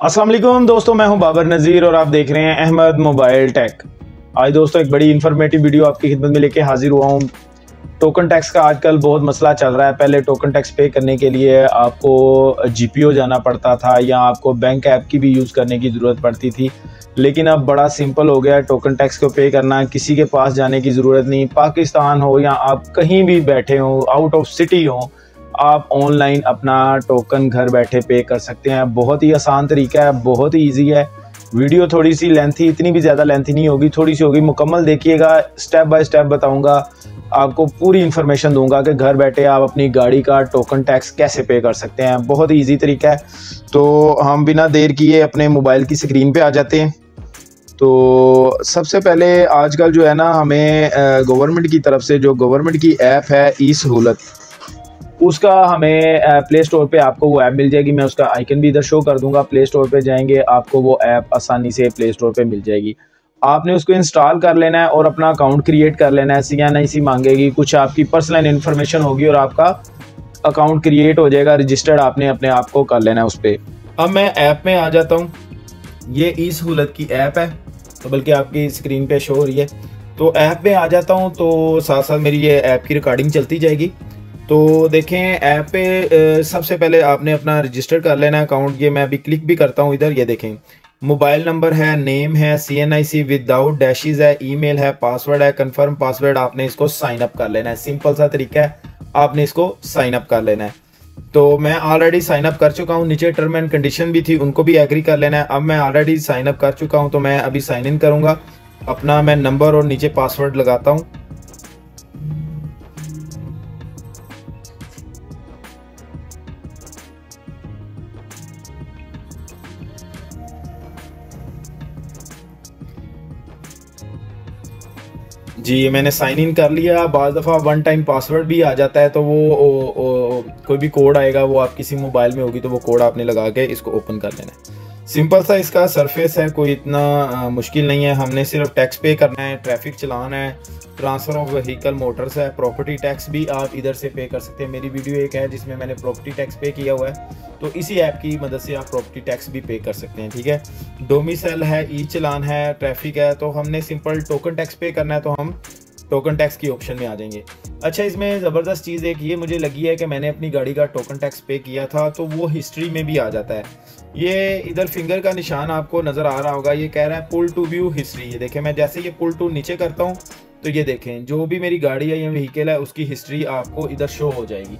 अस्सलाम वालेकुम दोस्तों, मैं हूं बाबर नज़ीर और आप देख रहे हैं अहमद मोबाइल टेक। आज दोस्तों एक बड़ी इन्फॉर्मेटिव वीडियो आपकी खिदमत में लेके हाजिर हुआ हूं। टोकन टैक्स का आजकल बहुत मसला चल रहा है। पहले टोकन टैक्स पे करने के लिए आपको जीपीओ जाना पड़ता था या आपको बैंक ऐप की भी यूज़ करने की ज़रूरत पड़ती थी, लेकिन अब बड़ा सिंपल हो गया है टोकन टैक्स को पे करना। किसी के पास जाने की ज़रूरत नहीं। पाकिस्तान हो या आप कहीं भी बैठे हो, आउट ऑफ सिटी हो, आप ऑनलाइन अपना टोकन घर बैठे पे कर सकते हैं। बहुत ही आसान तरीका है, बहुत ही ईजी है। वीडियो थोड़ी सी लेंथी, इतनी भी ज़्यादा लेंथी नहीं होगी, थोड़ी सी होगी। मुकम्मल देखिएगा, स्टेप बाय स्टेप बताऊंगा, आपको पूरी इन्फॉर्मेशन दूंगा कि घर बैठे आप अपनी गाड़ी का टोकन टैक्स कैसे पे कर सकते हैं। बहुत ही ईजी तरीका है। तो हम बिना देर किए अपने मोबाइल की स्क्रीन पे आ जाते हैं। तो सबसे पहले आजकल जो है ना, हमें गवर्नमेंट की तरफ से जो गवर्नमेंट की ऐप है ई सहूलत, उसका हमें प्ले स्टोर पे आपको वो ऐप मिल जाएगी। मैं उसका आइकन भी इधर शो कर दूंगा। प्ले स्टोर पे जाएंगे, आपको वो ऐप आसानी से प्ले स्टोर पे मिल जाएगी। आपने उसको इंस्टॉल कर लेना है और अपना अकाउंट क्रिएट कर लेना है। CNIC मांगेगी, कुछ आपकी पर्सनल इन्फॉर्मेशन होगी और आपका अकाउंट क्रिएट हो जाएगा। रजिस्टर्ड आपने अपने आप को कर लेना है उस पर। अब मैं ऐप में आ जाता हूँ। ये ई सहूलत की ऐप है, तो बल्कि आपकी स्क्रीन पे शो हो रही है। तो ऐप में आ जाता हूँ, तो साथ साथ मेरी ये ऐप की रिकॉर्डिंग चलती जाएगी। तो देखें, ऐप पे सबसे पहले आपने अपना रजिस्टर कर लेना है अकाउंट। ये मैं अभी क्लिक भी करता हूँ इधर, ये देखें, मोबाइल नंबर है, नेम है, CNIC विदाउट डैशेस है, ईमेल है, पासवर्ड है, कंफर्म पासवर्ड। आपने इसको साइन अप कर लेना है। सिंपल सा तरीका है, आपने इसको साइन अप कर लेना है। तो मैं ऑलरेडी साइन अप कर चुका हूँ। नीचे टर्म एंड कंडीशन भी थी, उनको भी एग्री कर लेना है। अब मैं ऑलरेडी साइन अप कर चुका हूँ, तो मैं अभी साइन इन करूँगा। अपना मैं नंबर और नीचे पासवर्ड लगाता हूँ। जी, मैंने साइन इन कर लिया। बाज़ दफ़ा वन टाइम पासवर्ड भी आ जाता है, तो वो कोई भी कोड आएगा, वो आप किसी मोबाइल में होगी, तो वो कोड आपने लगा के इसको ओपन कर लेना है। सिंपल सा इसका सरफेस है, कोई इतना मुश्किल नहीं है। हमने सिर्फ टैक्स पे करना है, ट्रैफिक चलाना है, ट्रांसफ़र ऑफ व्हीकल मोटर्स है, प्रॉपर्टी टैक्स भी आप इधर से पे कर सकते हैं। मेरी वीडियो एक है जिसमें मैंने प्रॉपर्टी टैक्स पे किया हुआ है, तो इसी ऐप की मदद से आप प्रॉपर्टी टैक्स भी पे कर सकते हैं। ठीक है, डोमिसाइल है, ई चलान है, ट्रैफिक है। तो हमने सिंपल टोकन टैक्स पे करना है, तो हम टोकन टैक्स की ऑप्शन में आ जाएंगे। अच्छा, इसमें ज़बरदस्त चीज़ एक ये मुझे लगी है कि मैंने अपनी गाड़ी का टोकन टैक्स पे किया था, तो वो हिस्ट्री में भी आ जाता है। ये इधर फिंगर का निशान आपको नज़र आ रहा होगा, ये कह रहा है पुल टू व्यू हिस्ट्री। ये देखें, मैं जैसे ये पुल टू नीचे करता हूँ, तो ये देखें, जो भी मेरी गाड़ी है या व्हीकल है, उसकी हिस्ट्री आपको इधर शो हो जाएगी।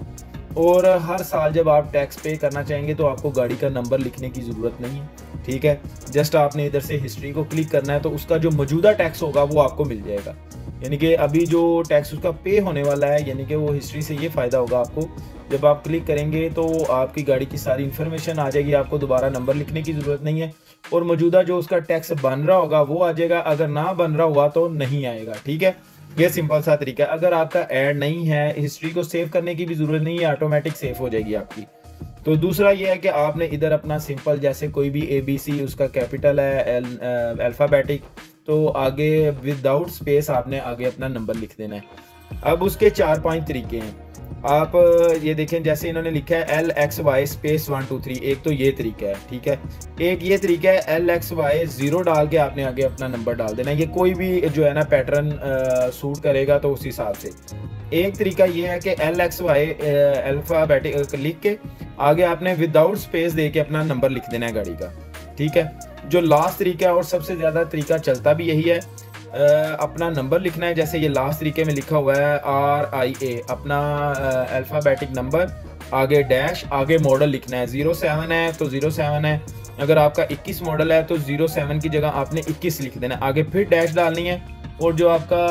और हर साल जब आप टैक्स पे करना चाहेंगे, तो आपको गाड़ी का नंबर लिखने की ज़रूरत नहीं है। ठीक है, जस्ट आपने इधर से हिस्ट्री को क्लिक करना है, तो उसका जो मौजूदा टैक्स होगा वो आपको मिल जाएगा। यानी कि अभी जो टैक्स उसका पे होने वाला है, यानी कि वो हिस्ट्री से ये फ़ायदा होगा आपको। जब आप क्लिक करेंगे तो आपकी गाड़ी की सारी इन्फॉर्मेशन आ जाएगी, आपको दोबारा नंबर लिखने की ज़रूरत नहीं है। और मौजूदा जो उसका टैक्स बन रहा होगा वो आ जाएगा, अगर ना बन रहा हुआ तो नहीं आएगा। ठीक है, ये सिंपल सा तरीका है। अगर आपका ऐड नहीं है, हिस्ट्री को सेव करने की भी ज़रूरत नहीं है, ऑटोमेटिक सेव हो जाएगी आपकी। तो दूसरा ये है कि आपने इधर अपना सिंपल, जैसे कोई भी ABC उसका कैपिटल है, अल्फ़ाबेटिक, तो आगे विदाउट स्पेस आपने आगे अपना नंबर लिख देना है। अब उसके 4-5 तरीके हैं। आप ये देखें, जैसे इन्होंने लिखा है LXY स्पेस 1 2 3, एक तो ये तरीका है। ठीक है, एक ये तरीका है LXY 0 डाल के आपने आगे अपना नंबर डाल देना है। ये कोई भी जो है ना पैटर्न सूट करेगा, तो उस हिसाब से। एक तरीका ये है कि LXY अल्फ़ाबेटिक लिख के आगे आपने विदाउट स्पेस दे के अपना नंबर लिख देना है गाड़ी का। ठीक है, जो लास्ट तरीका है और सबसे ज़्यादा तरीका चलता भी यही है, अपना नंबर लिखना है। जैसे ये लास्ट तरीके में लिखा हुआ है RIA, अपना अल्फ़ाबेटिक नंबर, आगे डैश, आगे मॉडल लिखना है। 07 है तो 07 है। अगर आपका 21 मॉडल है तो 07 की जगह आपने 21 लिख देना है। आगे फिर डैश डालनी है, और जो आपका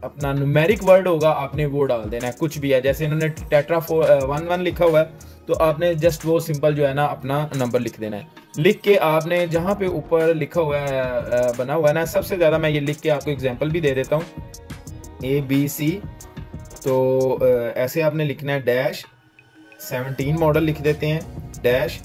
अपना न्यूमेरिक वर्ड होगा आपने वो डाल देना है, कुछ भी है। जैसे इन्होंने टेट्रा 11 लिखा हुआ है, तो आपने जस्ट वो सिंपल जो है ना अपना नंबर लिख देना है। लिख के आपने जहाँ पे ऊपर लिखा हुआ है, बना हुआ है ना, सबसे ज़्यादा मैं ये लिख के आपको एग्जांपल भी दे देता हूँ, ABC। तो ऐसे आपने लिखना है, डैश 17 मॉडल लिख देते हैं, डैश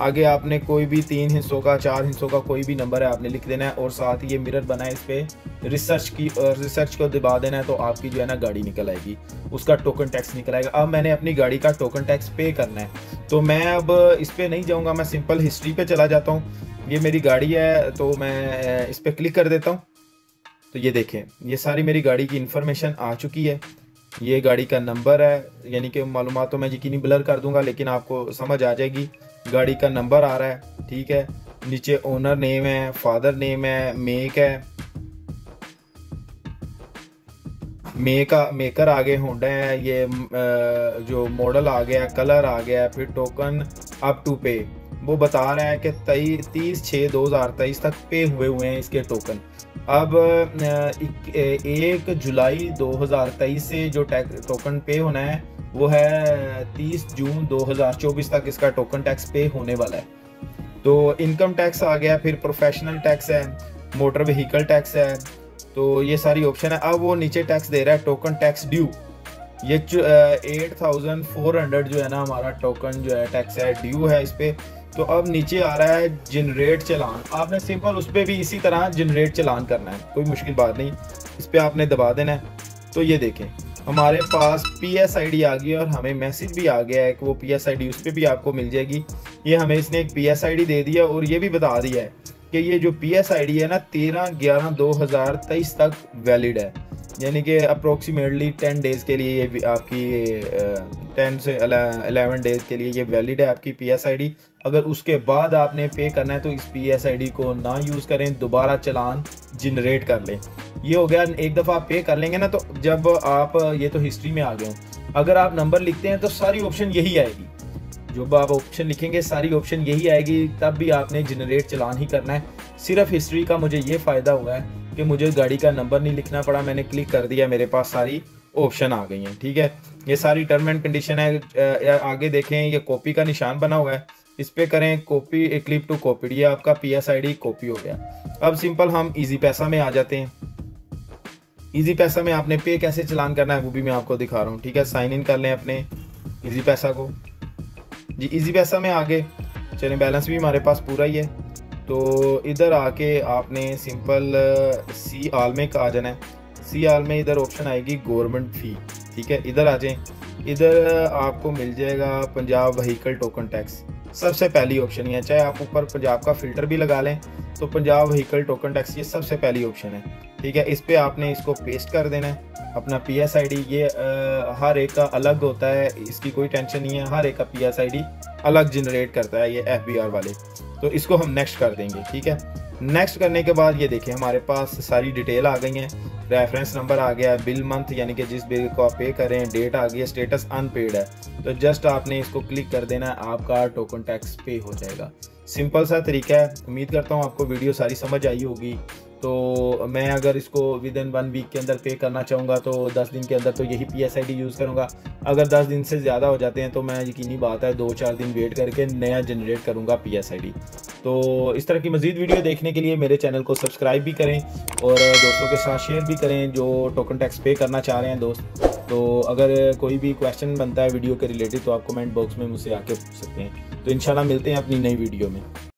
आगे आपने कोई भी 3 हिस्सों का 4 हिस्सों का कोई भी नंबर है आपने लिख देना है, और साथ ही ये मिरर बना है, इस पर रिसर्च को दबा देना है, तो आपकी जो है ना गाड़ी निकल आएगी, उसका टोकन टैक्स निकल आएगा। अब मैंने अपनी गाड़ी का टोकन टैक्स पे करना है, तो मैं अब इस पर नहीं जाऊँगा, मैं सिंपल हिस्ट्री पे चला जाता हूँ। ये मेरी गाड़ी है, तो मैं इस पर क्लिक कर देता हूँ। तो ये देखें, ये सारी मेरी गाड़ी की इन्फॉर्मेशन आ चुकी है। ये गाड़ी का नंबर है, यानी कि मालूमात तो मैं यकीनी ब्लर कर दूंगा, लेकिन आपको समझ आ जाएगी। गाड़ी का नंबर आ रहा है, ठीक है। नीचे ओनर नेम है, फादर नेम है, मेक है, मेकर आगे होंडा है, ये जो मॉडल आ गया, कलर आ गया, फिर टोकन अप टू पे वो बता रहा है कि 30/6/2023 तक पे हुए हैं इसके टोकन। अब 1 जुलाई 2023 से जो टोकन पे होना है वो है 30 जून 2024 तक इसका टोकन टैक्स पे होने वाला है। तो इनकम टैक्स आ गया, फिर प्रोफेशनल टैक्स है, मोटर व्हीकल टैक्स है, तो ये सारी ऑप्शन है। अब वो नीचे टैक्स दे रहा है टोकन टैक्स ड्यू, ये 8400 जो है ना हमारा टोकन जो है टैक्स है ड्यू है इस पर। तो अब नीचे आ रहा है जनरेट चालान, आपने सिंपल उस पर भी इसी तरह जनरेट चालान करना है, कोई मुश्किल बात नहीं, इस पर आपने दबा देना है। तो ये देखें हमारे पास PSID आ गई और हमें मैसेज भी आ गया है कि वो PSID उस पर भी आपको मिल जाएगी। ये हमें इसने एक PSID दे दिया और ये भी बता दिया है कि ये जो PSID है ना 13/11/2023 तक वैलिड है, यानी कि अप्रोक्सीमेटली 10 डेज़ के लिए ये आपकी 10 से 11 डेज़ के लिए ये वैलिड है आपकी PSID। अगर उसके बाद आपने पे करना है तो इस PSID को ना यूज़ करें, दोबारा चालान जनरेट कर लें। ये हो गया, एक दफ़ा आप पे कर लेंगे ना, तो जब आप ये तो हिस्ट्री में आ गए हो, अगर आप नंबर लिखते हैं तो सारी ऑप्शन यही आएगी, जब आप ऑप्शन लिखेंगे सारी ऑप्शन यही आएगी, तब भी आपने जनरेट चालान ही करना है। सिर्फ हिस्ट्री का मुझे ये फ़ायदा हुआ है कि मुझे गाड़ी का नंबर नहीं लिखना पड़ा, मैंने क्लिक कर दिया, मेरे पास सारी ऑप्शन आ गई हैं, ठीक है। ये सारी टर्म एंड कंडीशन है। आगे देखें ये कॉपी का निशान बना हुआ है, इस पर करें कॉपी, क्लिप टू कॉपीड, ये आपका PSID कॉपी हो गया। अब सिंपल हम इजी पैसा में आ जाते हैं। इजी पैसा में आपने पे कैसे चालान करना है वो भी मैं आपको दिखा रहा हूँ, ठीक है। साइन इन कर लें अपने इजी पैसा को जी। इजी पैसा में आगे चलें, बैलेंस भी हमारे पास पूरा ही है, तो इधर आके आपने सिंपल सी आल में आ जाना है। सी आल में इधर ऑप्शन आएगी गवर्नमेंट फ़ी, ठीक है, इधर आ जाएं। इधर आपको मिल जाएगा पंजाब व्हीकल टोकन टैक्स, सबसे पहली ऑप्शन ही है। चाहे आप ऊपर पंजाब का फ़िल्टर भी लगा लें तो पंजाब व्हीकल टोकन टैक्स ये सबसे पहली ऑप्शन है, ठीक है। इस पर आपने इसको पेस्ट कर देना है अपना PSID। ये हर एक का अलग होता है, इसकी कोई टेंशन नहीं है, हर एक का PSID अलग जनरेट करता है ये FBR वाले। तो इसको हम नेक्स्ट कर देंगे, ठीक है। नेक्स्ट करने के बाद ये देखिए हमारे पास सारी डिटेल आ गई हैं, रेफरेंस नंबर आ गया, बिल मंथ यानी कि जिस बिल को आप पे करें, डेट आ गई है, स्टेटस अनपेड है, तो जस्ट आपने इसको क्लिक कर देना है, आपका टोकन टैक्स पे हो जाएगा। सिंपल सा तरीका है। उम्मीद करता हूँ आपको वीडियो सारी समझ आई होगी। तो मैं अगर इसको विद इन 1 वीक के अंदर पे करना चाहूँगा तो 10 दिन के अंदर तो यही PSID यूज़ करूँगा। अगर 10 दिन से ज़्यादा हो जाते हैं तो मैं यकीनी बात है 2-4 दिन वेट करके नया जनरेट करूँगा PSID। तो इस तरह की मज़ीद वीडियो देखने के लिए मेरे चैनल को सब्सक्राइब भी करें और दोस्तों के साथ शेयर भी करें जो टोकन टैक्स पे करना चाह रहे हैं दोस्त। तो अगर कोई भी क्वेश्चन बनता है वीडियो के रिलेटेड तो आप कमेंट बॉक्स में मुझसे आके पूछ सकते हैं। तो इंशाल्लाह मिलते हैं अपनी नई वीडियो में।